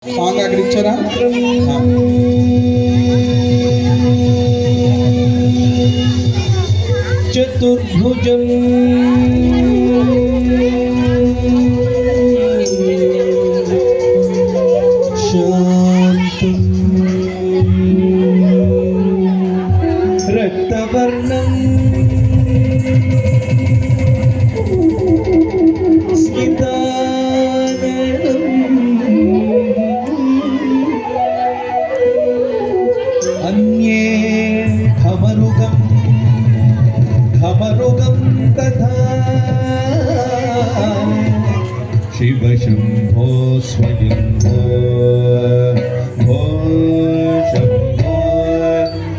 Song అక్కడ ఇచ్చారా? చతుర్భుజం శాంతం రక్తవర్ణం अन्ये खमरुगं तथा शिव शम्भो स्वयंभो भो शम्भो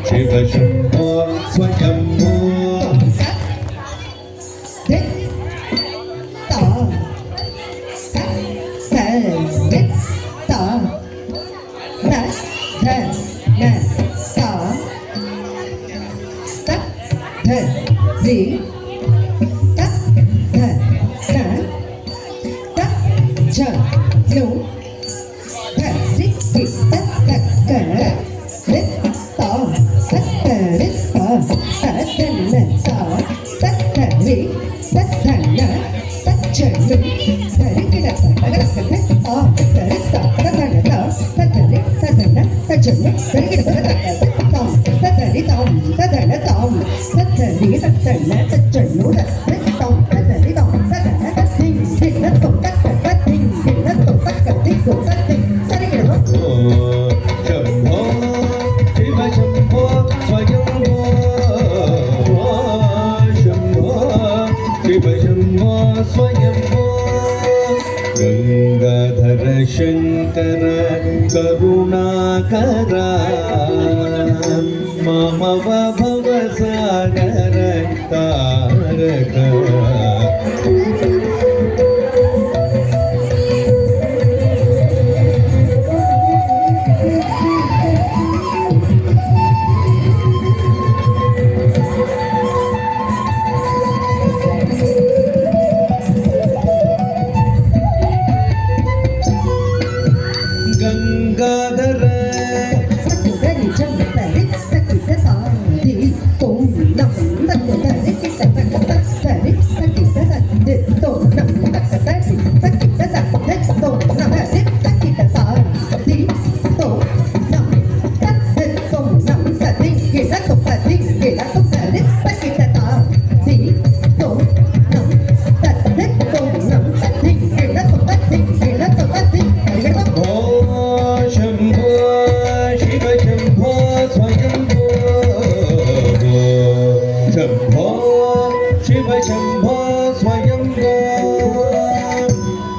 शिव शम्भो स्वयंभो गंगाधर शंकर करुणाकरा ममव भवसागर तारक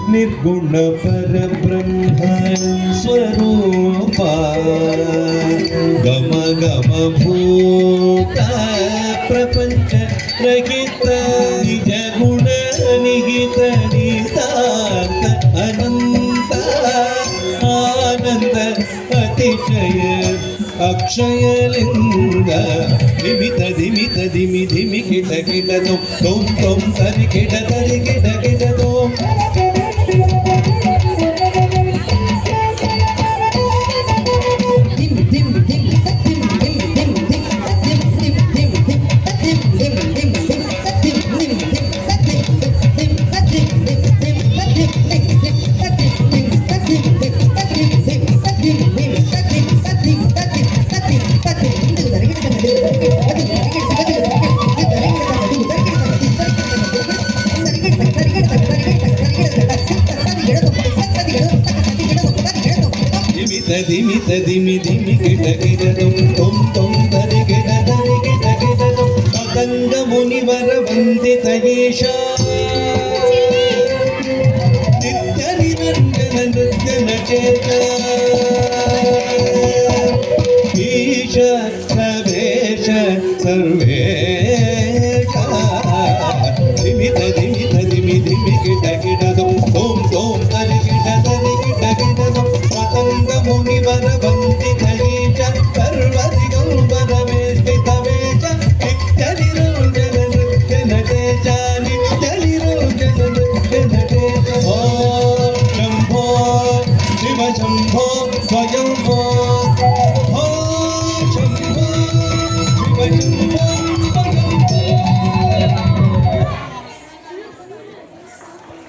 निर्गुण पर ब्रह्म स्वरूपा गम गम भूत प्रपंच रहित निज गुण निहित नितांत अनंत आनंद अतिशय अक्षय लिंग निमित दिमित दिमि दिमि किट किट तुम तुम तरि किट तुम दिमित दिमि दिमि किट किट तुम तुम तरि किट पतंग मुनिवर वंदित ईशा नित्य निरंजन नृत्य नचेत ईश सर्वेश सर्वेश दिमित दिमित दिमि दिमि किट तुम तुम तरि किट पतंग मुनिवर वंदित ईश सर्वदिगंबर वेष्टित वेश नित्य निरंजन नृत्य नटेश नित्य निरंजन नृत्य नटेश ओम शंभो शिव शंभो శంభో స్వయంభో శంభో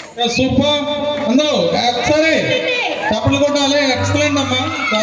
శివ సూపర్ అందరూ ఒకసారి చప్పట్లు కొట్టాలి. ఎక్సలెంట్ అమ్మా.